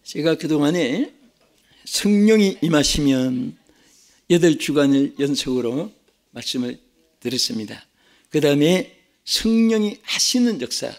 제가 그동안에 성령이 임하시면 8주간을 연속으로 말씀을 드렸습니다. 그 다음에 성령이 하시는 역사,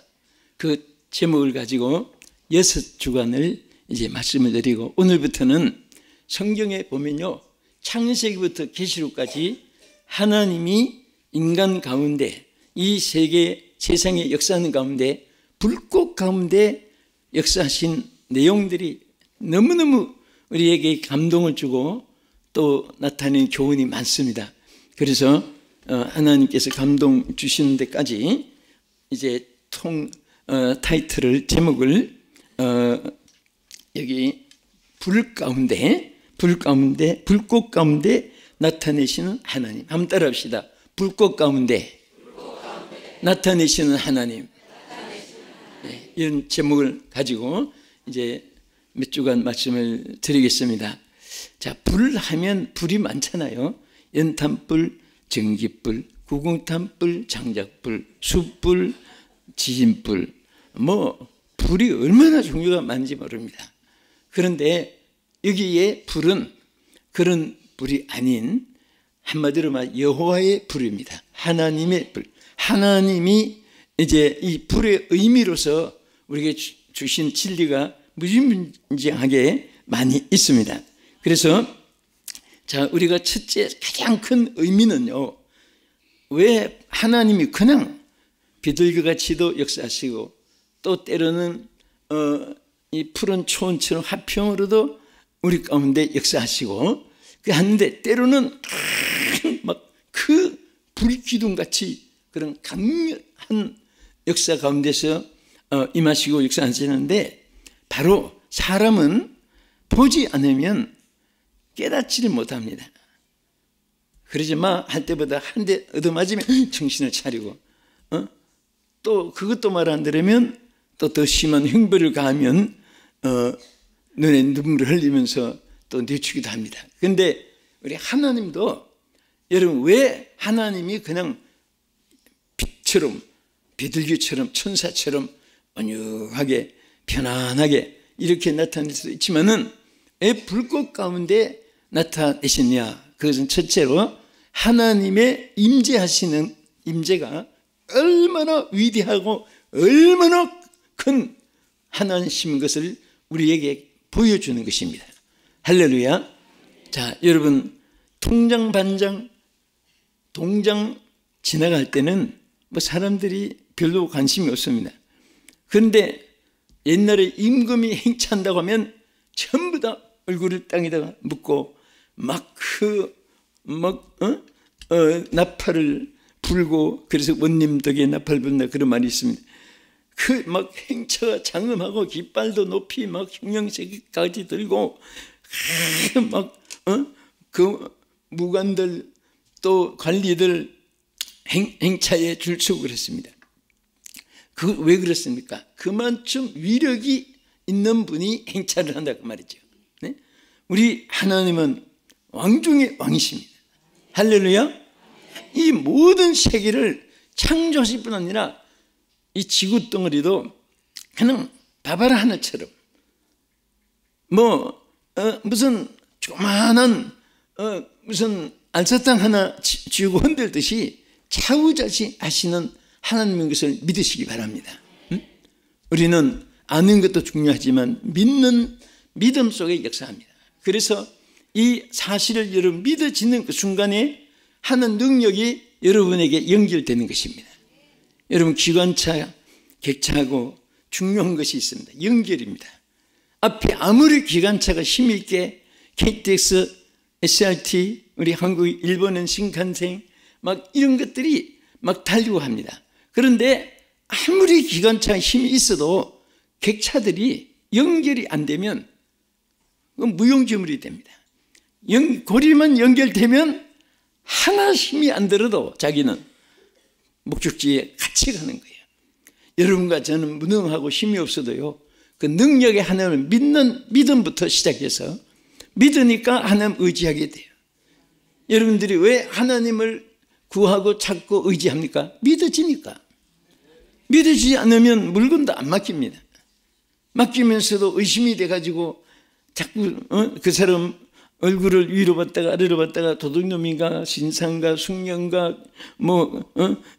그 제목을 가지고 6주간을 이제 말씀을 드리고, 오늘부터는 성경에 보면요, 창세기부터 계시록까지 하나님이 인간 가운데, 이 세상의 역사하는 가운데, 불꽃 가운데 역사하신 내용들이 너무너무 우리에게 감동을 주고 또 나타내는 교훈이 많습니다. 그래서 하나님께서 감동 주시는 데까지 이제 타이틀을, 제목을 여기 불꽃 가운데 나타내시는 하나님. 한번 따라합시다. 불꽃 가운데 나타내시는 하나님. 네, 이런 제목을 가지고 이제 몇 주간 말씀을 드리겠습니다. 자, 불 하면 불이 많잖아요. 연탄불, 전기불, 구공탄불, 장작불, 숯불, 지진불, 불이 얼마나 종류가 많은지 모릅니다. 그런데 여기에 불은 그런 불이 아닌, 한마디로 말 여호와의 불입니다. 하나님의 불. 하나님이 이제 이 불의 의미로서 우리에게 주신 진리가 무지무지하게 많이 있습니다. 그래서 자, 우리가 첫째 가장 큰 의미는요, 왜 하나님이 그냥 비둘기같이도 역사하시고 또 때로는 이 푸른 초원처럼 화평으로도 우리 가운데 역사하시고 하는데, 때로는 막 그 불기둥같이 그런 강력한 역사 가운데서 임하시고 역사하시는데, 바로 사람은 보지 않으면 깨닫지를 못합니다. 그러지 마 할 때보다 한 대 얻어맞으면 정신을 차리고, 또 그것도 말 안 들으면 또 더 심한 형벌을 가하면 눈에 눈물을 흘리면서 또 늦추기도 합니다. 그런데 우리 하나님도, 여러분, 왜 하나님이 그냥 빛처럼, 비둘기처럼, 천사처럼 온유하게 편안하게 이렇게 나타낼 수 있지만은 왜 불꽃 가운데 나타내셨냐? 그것은 첫째로 하나님의 임재하시는 임재가 얼마나 위대하고 얼마나 큰 하나님인 것을 우리에게 보여주는 것입니다. 할렐루야. 자, 여러분, 동장 지나갈 때는 사람들이 별로 관심이 없습니다. 그런데 옛날에 임금이 행차한다고 하면 전부 다 얼굴을 땅에다가 묻고 나팔을 불고, 그래서 원님 덕에 나팔 분다 그런 말이 있습니다. 그 행차가 장엄하고 깃발도 높이 형형색까지 들고 그 무관들 또 관리들 행차에 줄 서고 그랬습니다. 왜 그렇습니까? 그만큼 위력이 있는 분이 행차를 한다고 말이죠. 네? 우리 하나님은 왕 중의 왕이십니다. 할렐루야. 이 모든 세계를 창조하실 뿐 아니라 이 지구 덩어리도 그냥 바바라 하나처럼 무슨 조그만한 무슨 알사탕 하나 쥐고 흔들듯이 좌우자지하시는 하나님인 것을 믿으시기 바랍니다. 우리는 아는 것도 중요하지만 믿는 믿음 속에 역사합니다. 그래서 이 사실을 여러분 믿어지는 그 순간에 하는 능력이 여러분에게 연결되는 것입니다. 여러분, 기관차, 객차하고 중요한 것이 있습니다. 연결입니다. 앞에 아무리 기관차가 힘있게 KTX, SRT, 우리 한국, 일본은 신칸센 이런 것들이 달리고 합니다. 그런데 아무리 기관차에 힘이 있어도 객차들이 연결이 안 되면 그건 무용지물이 됩니다. 고리만 연결되면 하나 힘이 안 들어도 자기는 목적지에 같이 가는 거예요. 여러분과 저는 무능하고 힘이 없어도요, 그 능력의 하나님을 믿는 믿음부터 시작해서 믿으니까 하나님 의지하게 돼요. 여러분들이 왜 하나님을 구하고 찾고 의지합니까? 믿어지니까. 믿어지지 않으면 물건도 안 맡깁니다. 맡기면서도 의심이 돼가지고 자꾸 그 사람 얼굴을 위로 봤다가 아래로 봤다가 도둑놈인가 신상가 숙녀인가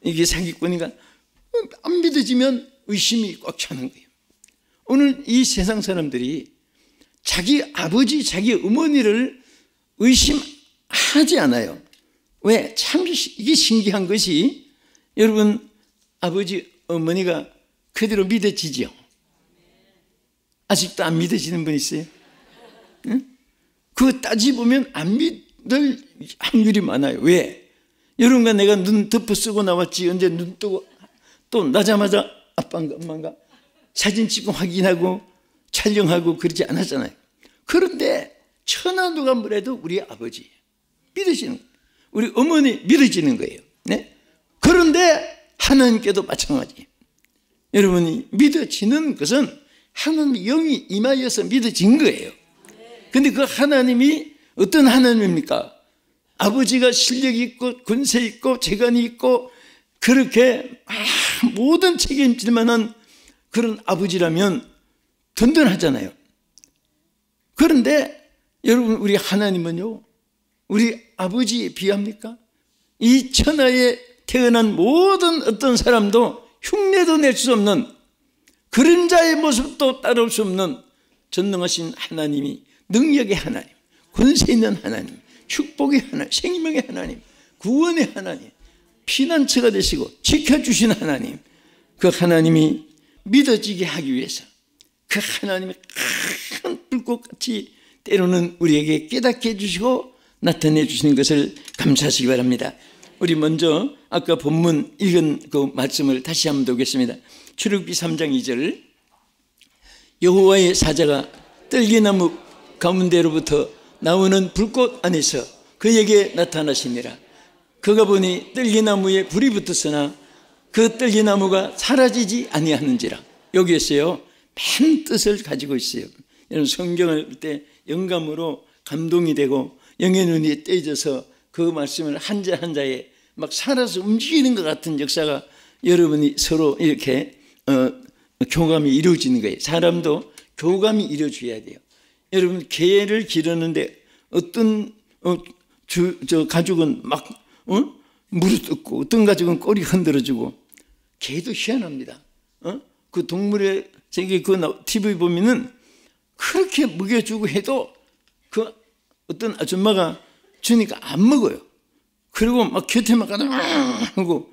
이게 사기꾼인가 안 믿어지면 의심이 꽉 차는 거예요. 오늘 이 세상 사람들이 자기 아버지, 자기 어머니를 의심하지 않아요. 왜? 참 이게 신기한 것이 여러분 아버지, 어머니가 그대로 믿어지죠? 아직도 안 믿어지는 분 있어요? 응? 그거 따지보면 안 믿을 확률이 많아요. 왜? 여러분과 내가 눈 덮어 쓰고 나왔지 언제 눈 뜨고 또 나자마자 아빠인가 엄마인가 사진 찍고 확인하고 촬영하고 그러지 않았잖아요. 그런데 천하 누가 뭐래도 우리 아버지 믿어지는 거예요. 우리 어머니 믿어지는 거예요. 네? 그런데 하나님께도 마찬가지. 여러분이 믿어지는 것은 하나님의 영이 임하여서 믿어진 거예요. 근데 그 하나님이 어떤 하나님입니까? 아버지가 실력 있고 권세 있고 재간이 있고 그렇게 모든 책임질 만한 그런 아버지라면 든든하잖아요. 그런데 여러분 우리 하나님은요 우리 아버지에 비합니까? 이 천하에 태어난 모든 어떤 사람도 흉내도 낼 수 없는 그림자의 모습도 따라올 수 없는 전능하신 하나님이 능력의 하나님, 권세 있는 하나님, 축복의 하나님, 생명의 하나님, 구원의 하나님, 피난처가 되시고 지켜주신 하나님, 그 하나님이 믿어지게 하기 위해서 그 하나님의 큰 불꽃같이 때로는 우리에게 깨닫게 해주시고 나타내 주시는 것을 감사하시기 바랍니다. 우리 먼저 아까 본문 읽은 그 말씀을 다시 한번 보겠습니다. 출애굽기 3장 2절 여호와의 사자가 떨기나무 가운데로부터 나오는 불꽃 안에서 그에게 나타나시니라. 그가 보니 떨기나무에 불이 붙었으나 그 떨기나무가 사라지지 아니하는지라. 여기에서요 많은 뜻을 가지고 있어요. 여러분 성경을 볼 때 영감으로 감동이 되고 영의 눈이 떼져서 그 말씀을 한자 한자에 막 살아서 움직이는 것 같은 역사가 여러분이 서로 이렇게 교감이 이루어지는 거예요. 사람도 교감이 이루어져야 돼요. 여러분 개를 기르는데 어떤 가족은 막 무릎뜯고 어떤 가족은 꼬리 흔들어주고 개도 희한합니다. 그 동물의 세계 그 TV 보면은 그렇게 먹여주고 해도 그 어떤 아줌마가 주니까 안 먹어요. 그리고 막 곁에만 가다 하고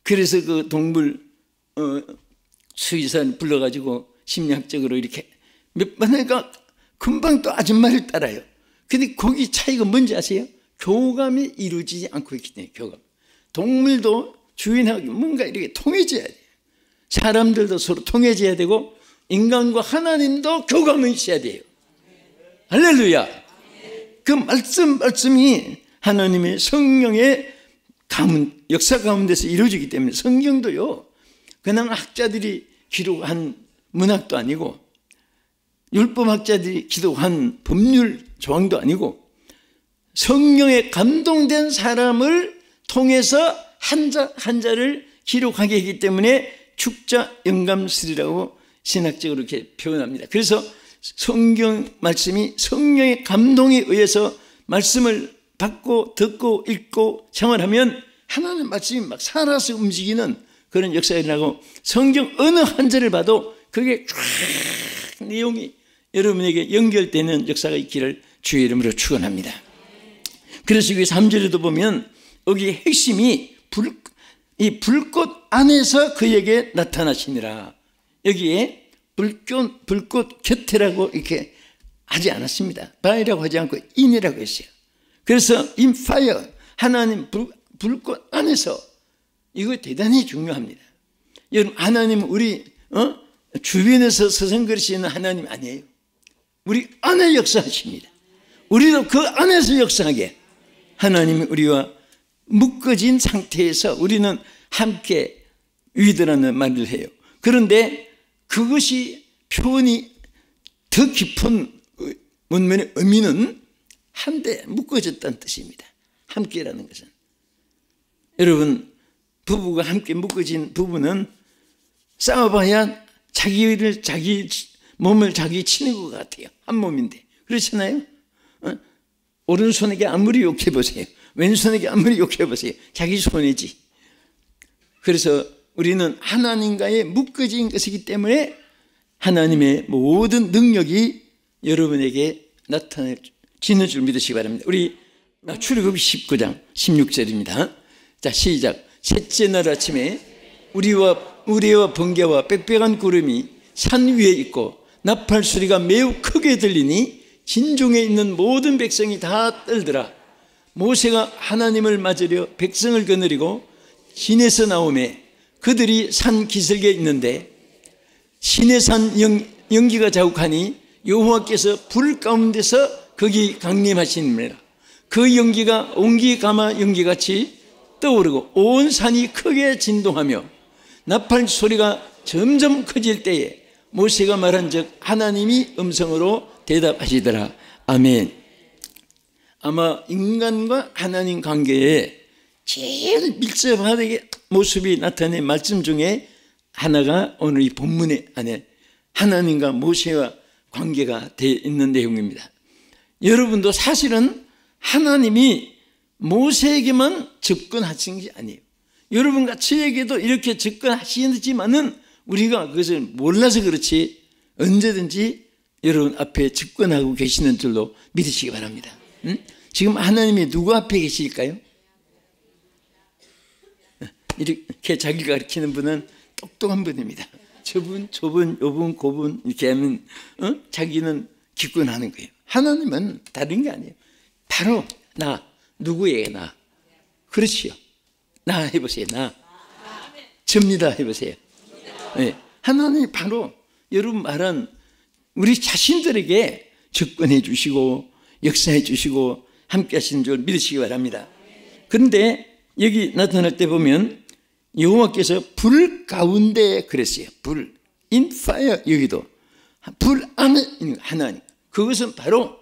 그래서 그 동물 수의사를 불러가지고 심리학적으로 이렇게 몇 번 하니까 금방 또 아줌마를 따라요. 근데 거기 차이가 뭔지 아세요? 교감이 이루어지지 않고 있기 때문에 교감. 동물도 주인하고 뭔가 이렇게 통해져야 돼요. 사람들도 서로 통해져야 되고 인간과 하나님도 교감이 있어야 돼요. 할렐루야. 그 말씀이 하나님의 성령의 역사 가운데서 이루어지기 때문에 성경도요 그냥 학자들이 기록한 문학도 아니고 율법학자들이 기록한 법률 조항도 아니고 성령에 감동된 사람을 통해서 한자를 기록하게 했기 때문에 축자 영감술이라고 신학적으로 이렇게 표현합니다. 그래서 성경 말씀이 성령의 감동에 의해서 말씀을 받고 듣고 읽고 생활하면 하나님의 말씀이 막 살아서 움직이는 그런 역사가 일어나고 성경 어느 한절을 봐도 그게 쫙 내용이 여러분에게 연결되는 역사가 있기를 주의 이름으로 축원합니다. 그래서 여기 3절에도 보면 여기 핵심이 이 불꽃 안에서 그에게 나타나시니라. 여기에 불꽃 곁에라고 이렇게 하지 않았습니다. 바이라고 하지 않고 인이라고 했어요. 그래서 in fire 하나님 불꽃 안에서 이거 대단히 중요합니다. 여러분 하나님은 우리 주변에서 서성거리시는 하나님 아니에요. 우리 안에 역사하십니다. 우리도 그 안에서 역사하게 하나님이 우리와 묶어진 상태에서 우리는 함께 위드라는 말을 해요. 그런데 그것이 표현이 더 깊은 원문의 의미는 한데 묶어졌다는 뜻입니다. 함께라는 것은 여러분 부부가 함께 묶어진 부부는 싸워봐야 자기 몸을 자기 치는 것 같아요. 한 몸인데. 그렇잖아요? 오른손에게 아무리 욕해보세요. 왼손에게 아무리 욕해보세요. 자기 손이지. 그래서 우리는 하나님과의 묶어진 것이기 때문에 하나님의 모든 능력이 여러분에게 나타나지는 줄 믿으시기 바랍니다. 우리 출애굽 19장 16절입니다. 자, 시작. 셋째 날 아침에 우레와 번개와 빽빽한 구름이 산 위에 있고 나팔 소리가 매우 크게 들리니 진중에 있는 모든 백성이 다 떨더라. 모세가 하나님을 맞으려 백성을 거느리고 시내에서 나오매 그들이 산 기슭에 있는데 시내산 연기가 자욱하니 여호와께서 불 가운데서 거기 강림하시니라. 그 연기가 옹기가마 연기같이 떠오르고 온 산이 크게 진동하며 나팔 소리가 점점 커질 때에 모세가 말한 즉 하나님이 음성으로 대답하시더라. 아멘. 아마 인간과 하나님 관계에 제일 밀접하게 모습이 나타낸 말씀 중에 하나가 오늘 이 본문의 안에 하나님과 모세와 관계가 되어 있는 내용입니다. 여러분도 사실은 하나님이 모세에게만 접근하신 것이 아니에요. 여러분과 저에게도 이렇게 접근하시지만은 우리가 그것을 몰라서 그렇지 언제든지 여러분 앞에 접근하고 계시는 줄로 믿으시기 바랍니다. 지금 하나님이 누구 앞에 계실까요? 이렇게 자기 가르치는 분은 똑똑한 분입니다. 저분, 요분, 고분 이렇게 하면 자기는 기권하는 거예요. 하나님은 다른 게 아니에요. 바로 나, 누구예요? 나. 그렇지요. 나 해보세요. 나. 접니다 해보세요. 네. 하나님이 바로 여러분 말한 우리 자신들에게 접근해 주시고 역사해 주시고 함께 하시는 줄 믿으시기 바랍니다. 그런데 여기 나타날 때 보면 여호와께서 불 가운데 그랬어요. 불, in fire. 여기도 불 안에 있는 하나님. 그것은 바로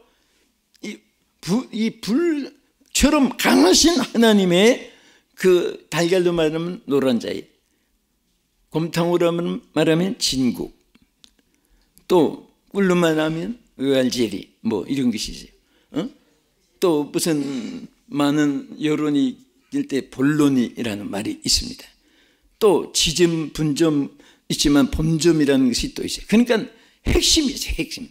이 불처럼 강하신 하나님의 그 달걀로 말하면 노란자에, 곰탕으로 말하면 진국, 또 꿀로 말하면 의알제리 뭐 이런 것이죠. 또 무슨 많은 여론이 일 때 본론이라는 말이 있습니다. 또 지점, 분점 있지만 본점이라는 것이 또 있어요. 그러니까 핵심이죠, 핵심.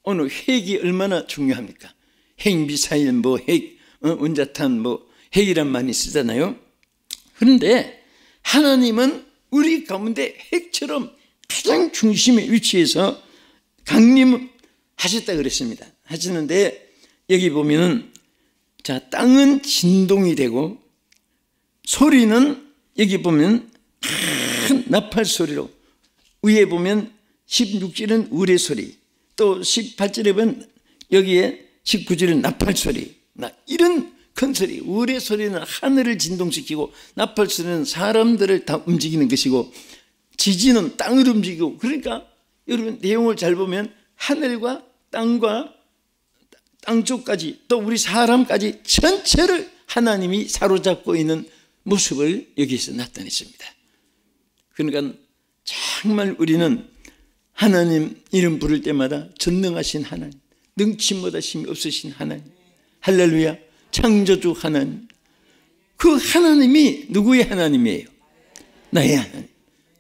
오늘 핵이 얼마나 중요합니까? 핵미사일, 뭐 핵, 원자탄, 뭐 핵이란 말이 쓰잖아요. 그런데 하나님은 우리 가운데 핵처럼 가장 중심에 위치해서 강림하셨다 그랬습니다. 하시는데 여기 보면은 자, 땅은 진동이 되고 소리는 여기 보면 큰 나팔 소리로, 위에 보면 16절은 우레 소리, 또 18절에 보면 여기에 19절은 나팔 소리. 이런 큰 소리, 우레 소리는 하늘을 진동시키고 나팔 소리는 사람들을 다 움직이는 것이고 지진은 땅을 움직이고, 그러니까 여러분 내용을 잘 보면 하늘과 땅과 땅 쪽까지 또 우리 사람까지 전체를 하나님이 사로잡고 있는 모습을 여기서 나타냈습니다. 그러니까 정말 우리는 하나님 이름 부를 때마다 전능하신 하나님, 능치 못하심이 없으신 하나님, 할렐루야, 창조주 하나님, 그 하나님이 누구의 하나님이에요? 나의 하나님.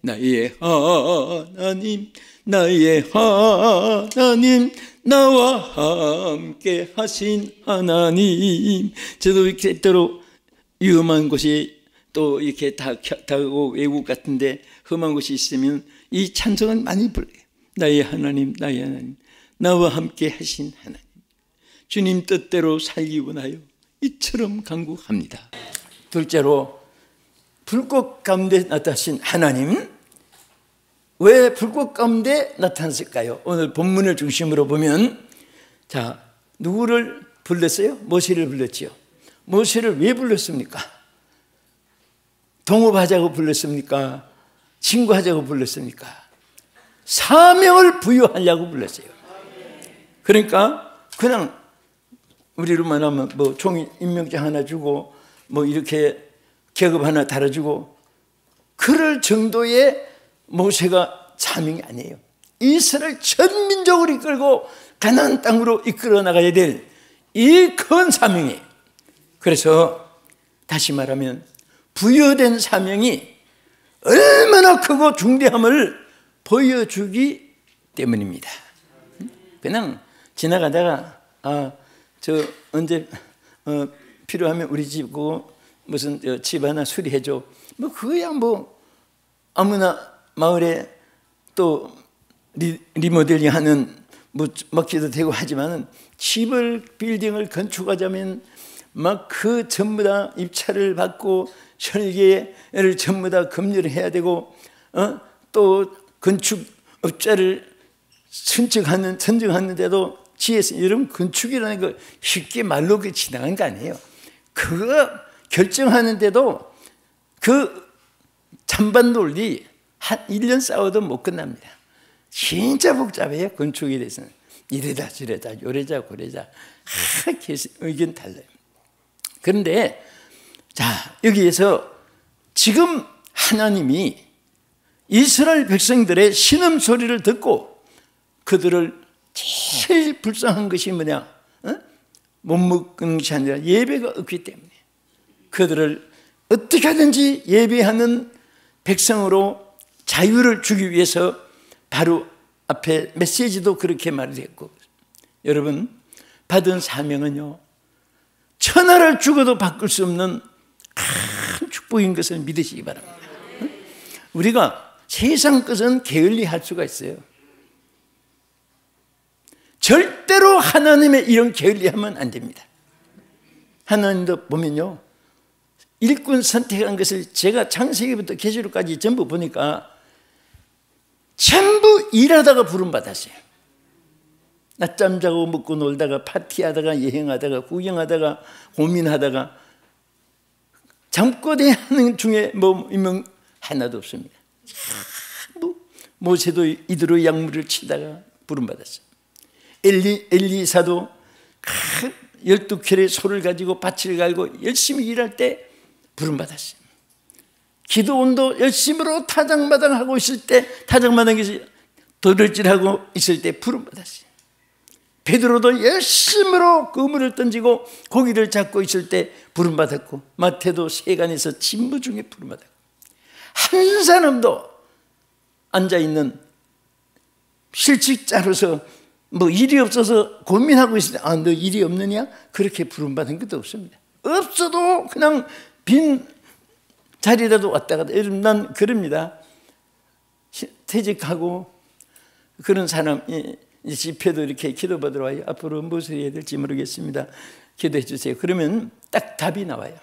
나의 하나님, 나의 하나님, 나와 함께 하신 하나님. 저도 이렇게 때로 위험한 곳이 또 이렇게 다가오고 외국 같은데 험한 곳이 있으면 이 찬송을 많이 불러요. 나의 하나님, 나의 하나님, 나와 함께 하신 하나님, 주님 뜻대로 살기 원하여 이처럼 간구합니다. 둘째로 불꽃 가운데 나타나신 하나님, 왜 불꽃 가운데 나타났을까요? 오늘 본문을 중심으로 보면, 자, 누구를 불렀어요? 모세를 불렀지요. 모세를 왜 불렀습니까? 동업하자고 불렀습니까? 친구하자고 불렀습니까? 사명을 부여하려고 불렀어요. 그러니까 그냥 우리로 말하면 뭐 종이 임명장 하나 주고 뭐 이렇게 계급 하나 달아주고 그럴 정도의 모세가 사명이 아니에요. 이스라엘 전 민족을 이끌고 가나안 땅으로 이끌어 나가야 될 이 큰 사명이, 그래서 다시 말하면 부여된 사명이 얼마나 크고 중대함을 보여주기 때문입니다. 그냥 지나가다가 저 언제 필요하면 우리 집 무슨 집 하나 수리해줘, 뭐 그거야 뭐 아무나 마을에 또 리모델링 하는 뭐 맡기도 되고 하지만은 집을 빌딩을 건축하자면 막 그 전부 다 입찰을 받고 설계를 전부 다 검열을 해야 되고 또 건축업자를 선정하는데도 지혜서 여러분 건축이라는 거 쉽게 말로 지나간 거 아니에요. 그거 결정하는데도 그 찬반 논리 한 1년 싸워도 못 끝납니다. 진짜 복잡해요. 건축에 대해서는 이래다 저래다 요래자 고래자 의견 달라요. 그런데 자, 여기에서 지금 하나님이 이스라엘 백성들의 신음소리를 듣고 그들을 제일 불쌍한 것이 뭐냐? 못 먹는 것이 아니라 예배가 없기 때문에 그들을 어떻게 하든지 예배하는 백성으로 자유를 주기 위해서 바로 앞에 메시지도 그렇게 말했고, 여러분 받은 사명은요 천하를 죽어도 바꿀 수 없는 큰 축복인 것을 믿으시기 바랍니다. 우리가 세상 것은 게을리할 수가 있어요. 절대로 하나님의 이런 게을리하면 안 됩니다. 하나님도 보면요 일꾼 선택한 것을 제가 창세기부터 계시록까지 전부 보니까 전부 일하다가 부름받았어요. 낮잠 자고 먹고 놀다가 파티하다가 여행하다가 구경하다가 고민하다가 잠꼬대 하는 중에 뭐 하나도 없습니다. 모세도 이대로 약물을 치다가 부름받았어요. 엘리사도 12켤의 소를 가지고 밭을 갈고 열심히 일할 때 부름받았어요. 기도원도 열심으로 타작마당하고 있을 때, 타작마당에서 도들질하고 있을 때 부름받았어요. 베드로도 열심으로 그물을 던지고 고기를 잡고 있을 때 부름받았고, 마태도 세간에서 진무 중에 부름받았고, 한 사람도 앉아있는 실직자로서 뭐 일이 없어서 고민하고 있을 때 너 일이 없느냐? 그렇게 부름받은 것도 없습니다. 없어도 그냥 빈 자리라도 왔다 갔다. 여러분 난 그럽니다. 퇴직하고 그런 사람 집회도 이렇게 기도받으러 와요. 앞으로 무엇을 해야 될지 모르겠습니다. 기도해 주세요. 그러면 딱 답이 나와요.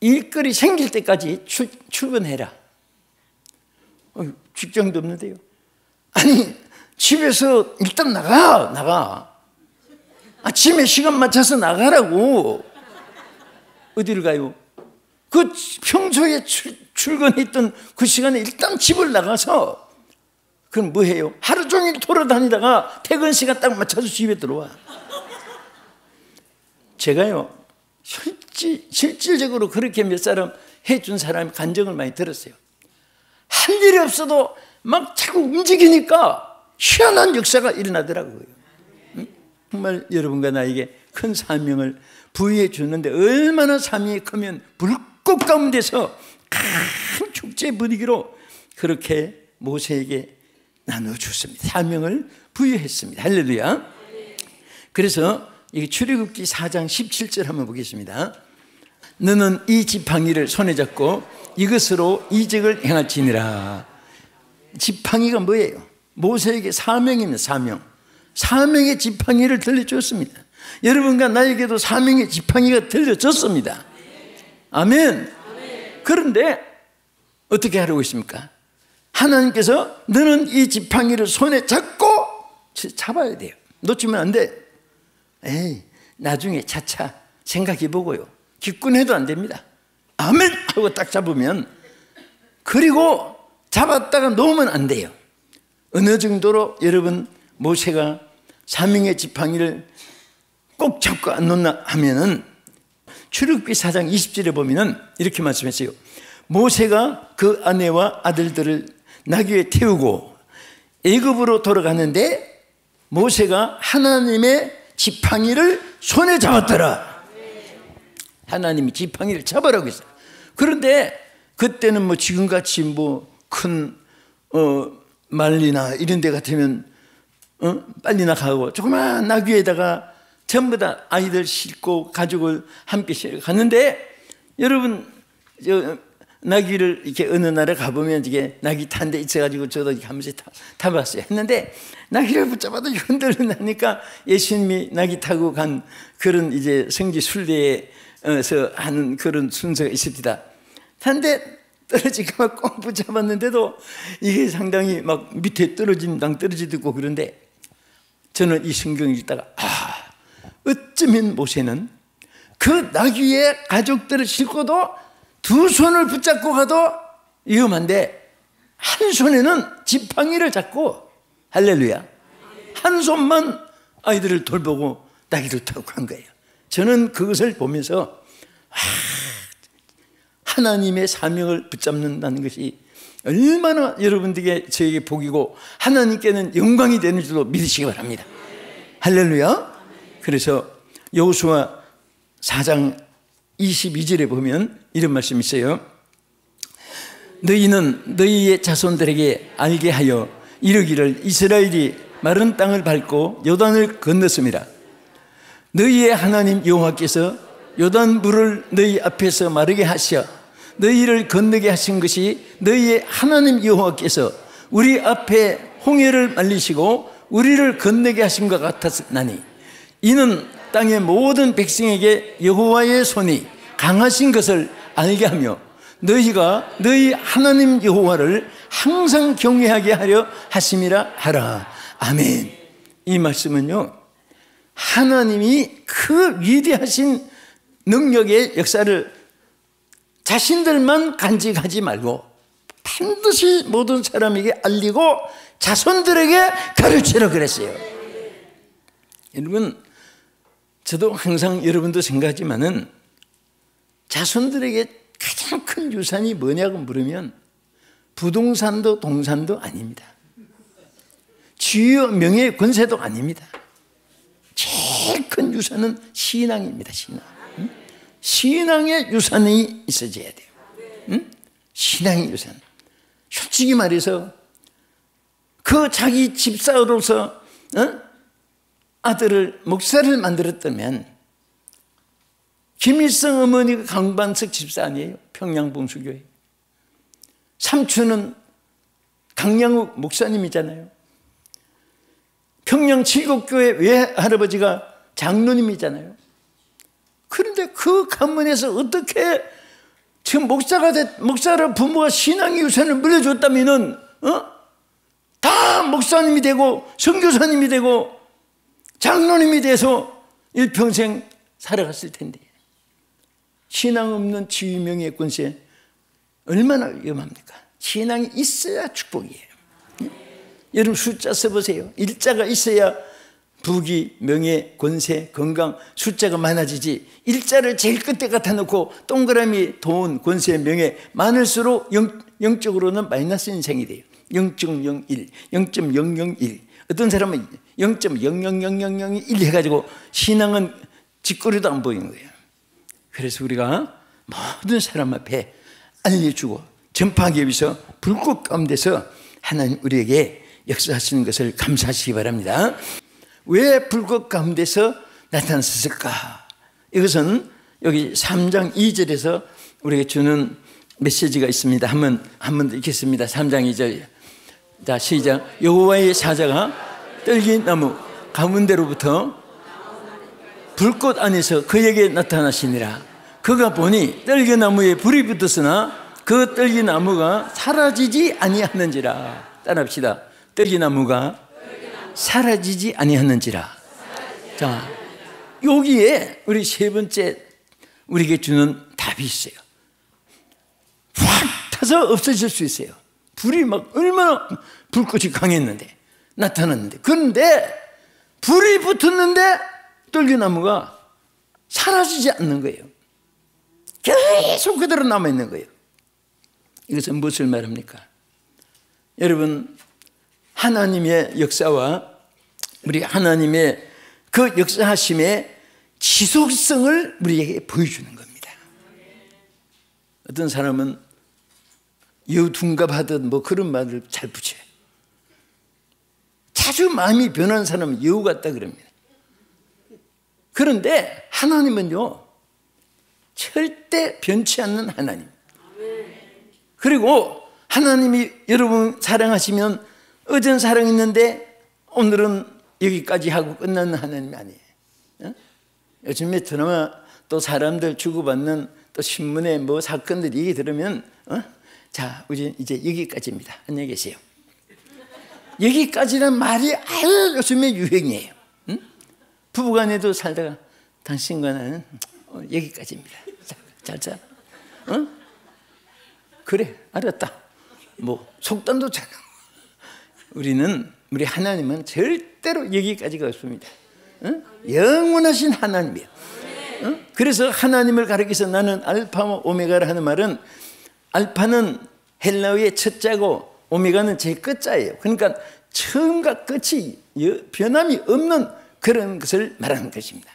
일거리 생길 때까지 출근해라. 직장도 없는데요. 아니 집에서 일단 나가. 아침에 시간 맞춰서 나가라고. 어디를 가요? 그 평소에 출근했던 그 시간에 일단 집을 나가서 그럼 뭐 해요? 하루 종일 돌아다니다가 퇴근 시간 딱 맞춰서 집에 들어와. 제가요 실질적으로 그렇게 몇 사람 해준 사람의 간증을 많이 들었어요. 할 일이 없어도 막 자꾸 움직이니까 희한한 역사가 일어나더라고요. 정말 여러분과 나에게 큰 사명을 부여해 주는데 얼마나 사명이 크면 불꽃 가운데서 큰 축제 분위기로 그렇게 모세에게 나눠줬습니다. 사명을 부여했습니다. 할렐루야. 그래서 출애굽기 4장 17절 한번 보겠습니다. 너는 이 지팡이를 손에 잡고 이것으로 이적을 행할지니라. 지팡이가 뭐예요? 모세에게 사명입니다. 사명의 지팡이를 들려줬습니다. 여러분과 나에게도 사명의 지팡이가 들려줬습니다. 아멘. 그런데 어떻게 하려고 있습니까? 하나님께서 너는 이 지팡이를 손에 잡고 잡아야 돼요. 놓치면 안 돼. 나중에 차차 생각해 보고요. 기권해도 안 됩니다. 아멘 하고 딱 잡으면, 그리고 잡았다가 놓으면 안 돼요. 어느 정도로 여러분 모세가 사명의 지팡이를 꼭 잡고 안 놓나 하면은 출애굽기 4장 20절에 보면은 이렇게 말씀했어요. 모세가 그 아내와 아들들을 나귀에 태우고 애굽으로 돌아가는데 모세가 하나님의 지팡이를 손에 잡았더라. 하나님이 지팡이를 잡으라고 했어요. 그런데 그때는 뭐 지금같이 뭐 큰 말리나 이런 데 같으면 빨리 나가고 조그만 나귀에다가 전부 다 아이들 싣고 가족을 함께 갔는데, 여러분 나귀를 이렇게 어느 나라 가보면 이게 나귀 탄 데 있어가지고 저도 이렇게 하면서 타봤어요. 했는데 나귀를 붙잡아도 흔들리니까 예수님이 나귀 타고 간 그런 이제 성지 순례에서 하는 그런 순서가 있습니다. 한데 떨어지고 꼭 붙잡았는데도 이게 상당히 막 밑에 떨어지도 있고 그런데, 저는 이 성경을 읽다가 어쩌면 모세는 그 나귀의 가족들을 싣고도 두 손을 붙잡고 가도 위험한데 한 손에는 지팡이를 잡고, 할렐루야, 한 손만 아이들을 돌보고 나귀를 타고 간 거예요. 저는 그것을 보면서 하나님의 사명을 붙잡는다는 것이 얼마나 여러분들에게 저에게 복이고 하나님께는 영광이 되는 줄로 믿으시기 바랍니다. 할렐루야. 그래서 여호수아 4장 22절에 보면 이런 말씀이 있어요. 너희는 너희의 자손들에게 알게 하여 이르기를 이스라엘이 마른 땅을 밟고 요단을 건넜음이라. 너희의 하나님 여호와께서 요단 물을 너희 앞에서 마르게 하셔 너희를 건너게 하신 것이 너희의 하나님 여호와께서 우리 앞에 홍해를 말리시고 우리를 건너게 하신 것 같았나니, 이는 땅의 모든 백성에게 여호와의 손이 강하신 것을 알게 하며 너희가 너희 하나님 여호와를 항상 경외하게 하려 하심이라 하라. 아멘. 이 말씀은요, 하나님이 그 위대하신 능력의 역사를 자신들만 간직하지 말고 반드시 모든 사람에게 알리고 자손들에게 가르치라 그랬어요. 여러분, 저도 항상 여러분도 생각하지만은 자손들에게 가장 큰 유산이 뭐냐고 물으면 부동산도 동산도 아닙니다. 지위와 명예 권세도 아닙니다. 제일 큰 유산은 신앙입니다. 신앙. 신앙의 유산이 있어져야 돼요. 신앙의 유산. 솔직히 말해서 그 자기 집사로서 아들을 목사를 만들었다면, 김일성 어머니가 강반석 집사 아니에요? 평양봉수교회. 삼촌은 강양욱 목사님이잖아요. 평양 칠곡교회 외할아버지가 장로님이잖아요. 그런데 그 가문에서 어떻게 지금 목사를 부모가 신앙의 유산을 물려줬다면은 다 목사님이 되고 선교사님이 되고 장로님이 돼서 일평생 살아갔을 텐데, 신앙 없는 지위 명예 권세 얼마나 위험합니까? 신앙이 있어야 축복이에요. 여러분 숫자 써보세요. 일자가 있어야 부귀, 명예, 권세, 건강, 숫자가 많아지지, 일자를 제일 끝에 갖다 놓고 동그라미, 돈, 권세, 명예 많을수록 영적으로는 마이너스 인생이 돼요. 0.01, 0.001, 어떤 사람은 0.00001 해가지고 신앙은 뒷거리도 안 보이는 거예요. 그래서 우리가 모든 사람 앞에 알려주고 전파하기 위해서 불꽃 가운데서 하나님 우리에게 역사하시는 것을 감사하시기 바랍니다. 왜 불꽃 가운데서 나타났을까? 이것은 여기 3장 2절에서 우리에게 주는 메시지가 있습니다. 한번 읽겠습니다. 3장 2절. 자, 시작. 여호와의 사자가 떨기나무 가운데로부터 불꽃 안에서 그에게 나타나시니라. 그가 보니 떨기나무에 불이 붙었으나 그 떨기나무가 사라지지 아니하는지라. 따라합시다. 떨기나무가 사라지지 아니하는지라. 자, 여기에 우리 세 번째 우리에게 주는 답이 있어요. 확 타서 없어질 수 있어요. 불이 막 얼마나 불꽃이 강했는데 나타났는데, 그런데 불이 붙었는데 떨기나무가 사라지지 않는 거예요. 계속 그대로 남아있는 거예요. 이것은 무엇을 말합니까? 여러분, 하나님의 역사와 우리 하나님의 그 역사하심의 지속성을 우리에게 보여주는 겁니다. 어떤 사람은 여우 둔갑하듯 뭐 그런 말을 잘 붙여요. 자주 마음이 변한 사람은 여우 같다 그럽니다. 그런데 하나님은요, 절대 변치 않는 하나님. 그리고 하나님이 여러분 사랑하시면 어제는 사랑했는데 오늘은 여기까지 하고 끝나는 하나님이 아니에요. 요즘에 드라마 또 사람들 주고받는 또 신문에 뭐 사건들 얘기 들으면 자, 우리 이제 여기까지입니다. 안녕히 계세요. 여기까지란 말이 아주 요즘에 유행이에요. 부부간에도 살다가 당신과 나는 여기까지입니다. 잘 자. 그래, 알았다. 뭐 속담도 잘. 우리 하나님은 절대로 여기까지가 없습니다. 영원하신 하나님이에요. 그래서 하나님을 가리켜서 나는 알파와 오메가라 하는 말은, 알파는 헬라어의 첫자고 오메가는 제 끝자예요. 그러니까 처음과 끝이 변함이 없는 그런 것을 말하는 것입니다.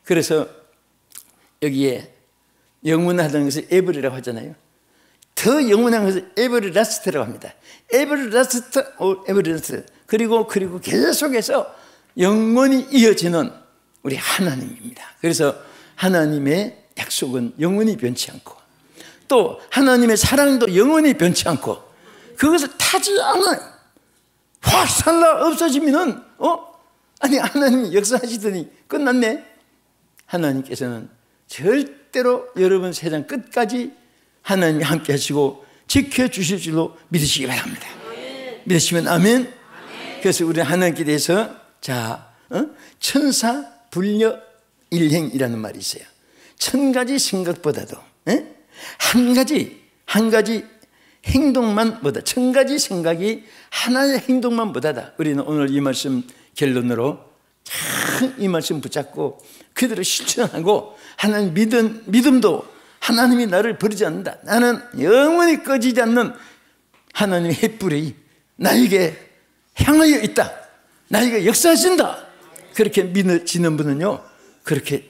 그래서 여기에 영원하다는 것을 에버리라고 하잖아요. 더 영원한 것을 에버리라스트라고 합니다. 에버리라스트, 에버리라스트. 그리고 계속해서 영원히 이어지는 우리 하나님입니다. 그래서 하나님의 약속은 영원히 변치 않고, 또 하나님의 사랑도 영원히 변치 않고, 그것을 타지 않아요. 확 살라 없어지면은 아니 하나님이 역사하시더니 끝났네. 하나님께서는 절대로 여러분 세상 끝까지 하나님이 함께 하시고 지켜주실 줄로 믿으시기 바랍니다. 믿으시면 아멘. 그래서 우리는 하나님께 대해서 천사 불려 일행이라는 말이 있어요. 1000가지 생각보다도 한 가지 행동만 보다, 1000가지 생각이 하나의 행동만 보다다. 우리는 오늘 이 말씀 결론으로 참 이 말씀 붙잡고 그대로 실천하고, 하나님 믿음도 하나님이 나를 버리지 않는다. 나는 영원히 꺼지지 않는 하나님의 햇불이 나에게 향하여 있다. 나에게 역사하신다. 그렇게 믿어지는 분은요, 그렇게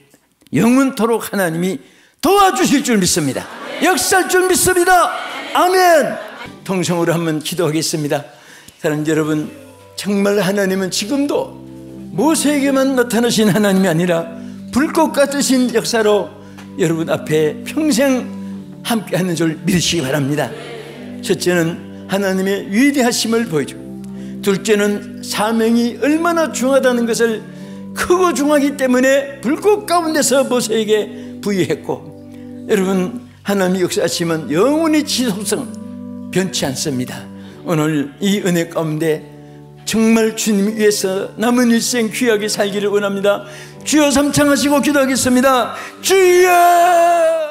영원토록 하나님이 도와주실 줄 믿습니다. 역사할 줄 믿습니다. 아멘. 통성으로 한번 기도하겠습니다. 사랑하는 여러분, 정말 하나님은 지금도 모세에게만 나타나신 하나님이 아니라 불꽃 같으신 역사로 여러분 앞에 평생 함께하는 줄 믿으시기 바랍니다. 첫째는 하나님의 위대하심을 보여주고, 둘째는 사명이 얼마나 중하다는 것을, 크고 중하기 때문에 불꽃 가운데서 모세에게 부여했고, 여러분 하나님의 역사하심은 영원히 지속성 변치 않습니다. 오늘 이 은혜 가운데 정말 주님 위해서 남은 일생 귀하게 살기를 원합니다. 주여 삼창하시고 기도하겠습니다. 주여!